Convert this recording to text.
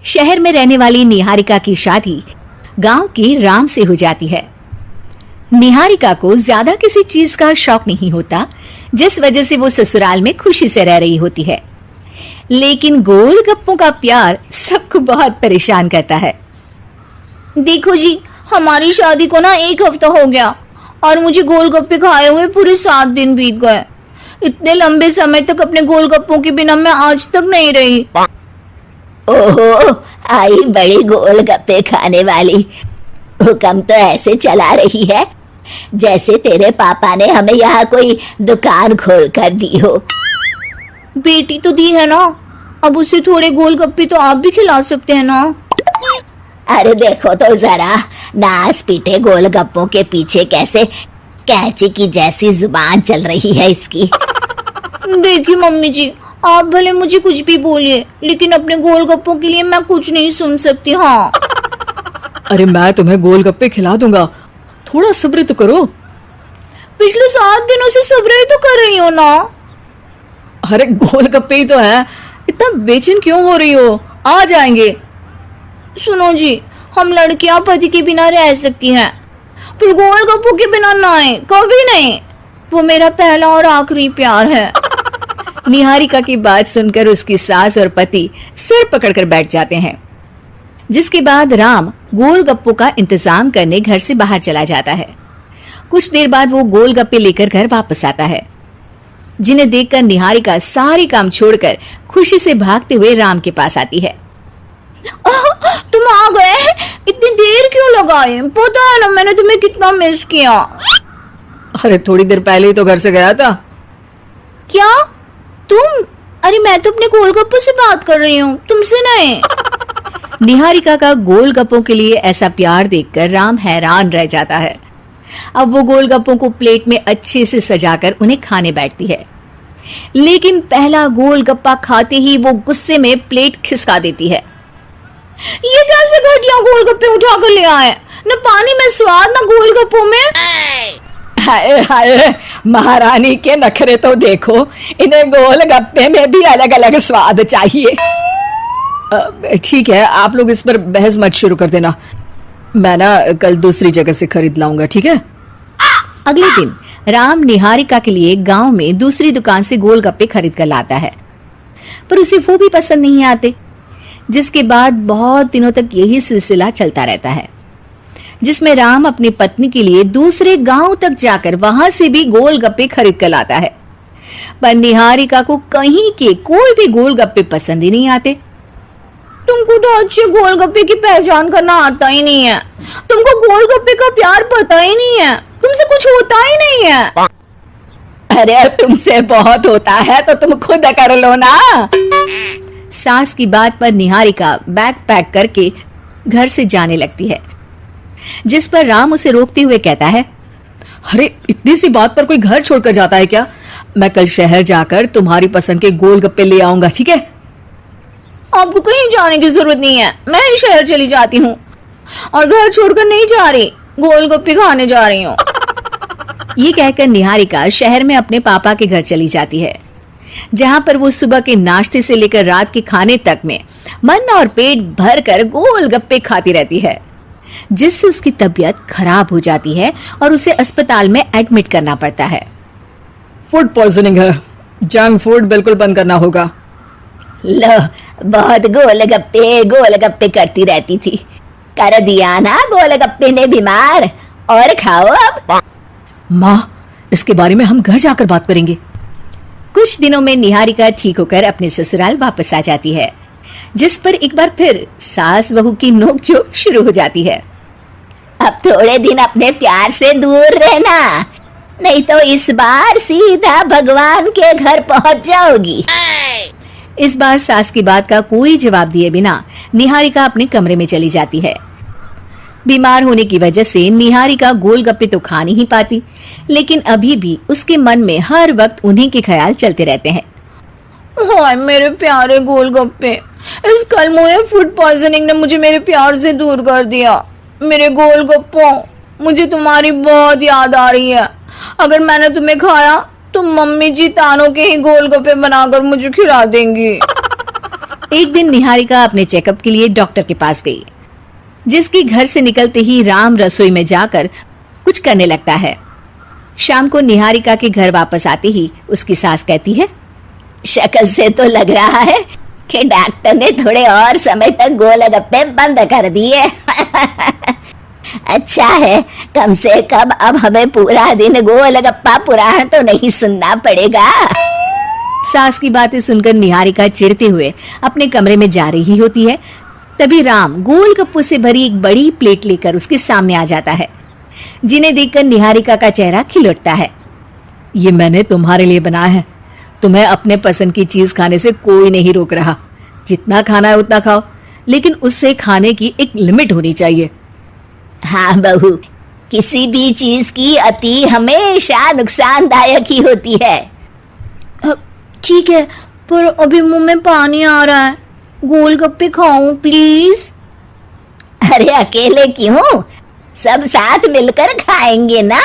शहर में रहने वाली निहारिका की शादी गांव के राम से हो जाती है। निहारिका को ज्यादा किसी चीज का शौक नहीं होता, जिस वजह से वो ससुराल में खुशी से रह रही होती है। लेकिन गोलगप्पों का प्यार सबको बहुत परेशान करता है। देखो जी, हमारी शादी को ना 1 हफ्ता हो गया और मुझे गोलगप्पे खाए हुए पूरे 7 दिन बीत गए। इतने लंबे समय तक अपने गोलगप्पों के बिना मैं आज तक नहीं रही। ओहो, आई बड़ी गोलगप्पे खाने वाली। हुक्म तो ऐसे चला रही है जैसे तेरे पापा ने हमें यहाँ कोई दुकान खोल कर दी हो। बेटी तो दी है ना, अब उसे थोड़े गोलगप्पे तो आप भी खिला सकते हैं ना। अरे देखो तो जरा, नास पीटे गोलगप्पों के पीछे कैसे कैंची की जैसी जुबान चल रही है इसकी। देखिए मम्मी जी, आप भले मुझे कुछ भी बोलिए, लेकिन अपने गोलगप्पों के लिए मैं कुछ नहीं सुन सकती। हाँ, अरे मैं तुम्हें गोलगप्पे खिला दूंगा, थोड़ा सब्र तो करो। पिछले 7 दिनों से सब्र ही तो कर रही हो ना। अरे गोलगप्पे ही तो है, इतना बेचैन क्यों हो रही हो? आ जाएंगे। सुनो जी, हम लड़कियां पति के बिना रह सकती हैं, पर गोलगप्पों के बिना नहीं, कभी नहीं। वो मेरा पहला और आखिरी प्यार है। निहारिका की बात सुनकर उसकी सास और पति सिर पकड़कर बैठ जाते हैं। जिसके बाद राम गोलगप्पों का इंतजाम करने घर से बाहर चला जाता है। कुछ देर बाद वो गोलगप्पे लेकर घर वापस आता है, जिन्हें देखकर निहारिका सारे काम छोड़कर खुशी से भागते हुए राम के पास आती है। तुम आ गए? इतनी देर क्यों लगाई? पता है ना मैंने तुम्हें कितना मिस किया। अरे थोड़ी देर पहले ही तो घर से गया था। क्या तुम? अरे मैं तो अपने गोलगप्पों से बात कर रही हूँ, तुमसे नहीं। निहारिका का गोलगप्पों के लिए ऐसा प्यार देखकर राम हैरान रह जाता है। अब वो गोलगप्पों को प्लेट में अच्छे से सजाकर उन्हें खाने बैठती है, लेकिन पहला गोलगप्पा खाते ही वो गुस्से में प्लेट खिसका देती है। ये कैसे घटिया गोलगप्पे उठा कर ले आए? न पानी में स्वाद, न गोलगप्पों में। हाय हाय, महारानी के नखरे तो देखो, इन्हें गोलगप्पे में भी अलग अलग स्वाद चाहिए। ठीक है, आप लोग इस पर बहस मत शुरू कर देना, मैं ना कल दूसरी जगह से खरीद लाऊंगा, ठीक है? अगले दिन राम निहारिका के लिए गांव में दूसरी दुकान से गोलगप्पे खरीद कर लाता है, पर उसे वो भी पसंद नहीं आते। जिसके बाद बहुत दिनों तक यही सिलसिला चलता रहता है, जिसमें राम अपनी पत्नी के लिए दूसरे गांव तक जाकर वहां से भी गोलगप्पे खरीद कर लाता है। पर निहारिका को कहीं के कोई भी गोलगप्पे पसंद ही नहीं आते। तुमको तो अच्छे गोलगप्पे की पहचान करना आता ही नहीं है। तुमको गोलगप्पे का प्यार पता ही नहीं है, तुमसे कुछ होता ही नहीं है। अरे तुमसे बहुत होता है तो तुम खुद कर लो ना। सास की बात पर निहारिका बैग पैक करके घर से जाने लगती है, जिस पर राम उसे रोकते हुए कहता है, अरे इतनी सी बात पर कोई घर छोड़कर जाता है क्या? मैं कल शहर जाकर तुम्हारी पसंद के गोलगप्पे ले आऊंगा, ठीक है? आपको कहीं जाने की जरूरत नहीं है, मैं ही शहर चली जाती हूँ और घर छोड़कर नहीं जा रही, गोलगप्पे खाने जा रही हूँ। ये कहकर निहारिका शहर में अपने पापा के घर चली जाती है, जहां पर वो सुबह के नाश्ते से लेकर रात के खाने तक में मन और पेट भर कर गोलगप्पे खाती रहती है, जिससे उसकी तबीयत खराब हो जाती है और उसे अस्पताल में एडमिट करना पड़ता है। फूड पॉइजनिंग है, जंक फूड बिल्कुल बंद करना होगा। लो, बहुत गोलगप्पे गोलगप्पे करती रहती थी, कर दिया ना गोलगप्पे ने बीमार। और खाओ अब। माँ, इसके बारे में हम घर जाकर बात करेंगे। कुछ दिनों में निहारिका ठीक होकर अपने ससुराल वापस आ जाती है, जिस पर एक बार फिर सास बहू की नोकझोंक शुरू हो जाती है। अब थोड़े दिन अपने प्यार से दूर रहना, नहीं तो इस बार सीधा भगवान के घर पहुंच जाओगी। इस बार सास की बात का कोई जवाब दिए बिना निहारिका अपने कमरे में चली जाती है। बीमार होने की वजह से निहारिका गोलगप्पे तो खा नहीं पाती, लेकिन अभी भी उसके मन में हर वक्त उन्हीं के ख्याल चलते रहते हैं। हाय मेरे प्यारे गोलगप्पे, इस कलमुए फूड पॉइजनिंग ने मुझे मेरे प्यार से दूर कर दिया। मेरे गोलगप्पों, मुझे तुम्हारी बहुत याद आ रही है। अगर मैंने तुम्हें खाया तो मम्मी जी तानों के ही गोलगप्पे बनाकर मुझे खिला देंगी। एक दिन निहारिका अपने चेकअप के लिए डॉक्टर के पास गई, जिसकी घर से निकलते ही राम रसोई में जाकर कुछ करने लगता है। शाम को निहारिका के घर वापस आते ही उसकी सास कहती है, शक्ल से तो लग रहा है कि डॉक्टर ने थोड़े और समय तक गोलगप्पे बंद कर दिए। अच्छा है, कम से कम अब हमें पूरा दिन गोलगप्पा पुराण तो नहीं सुनना पड़ेगा। सास की बातें सुनकर निहारिका चिढ़ते हुए अपने कमरे में जा रही होती है। तभी राम गोलगप्पों से भरी एक बड़ी प्लेट लेकर उसके सामने आ जाता है, जिन्हें देखकर निहारिका का चेहरा खिल उठता है। ये मैंने तुम्हारे लिए बनाया है। तुम्हें अपने पसंद की चीज खाने से कोई नहीं रोक रहा। जितना खाना है उतना खाओ, लेकिन उससे खाने की एक लिमिट होनी चाहिए। हाँ बहू, किसी भी चीज की अति हमेशा नुकसानदायक ही होती है। ठीक है, पर अभी मुंह में पानी आ रहा है। गोलगप्पे खाऊं प्लीज? अरे अकेले क्यों, सब साथ मिलकर खाएंगे ना।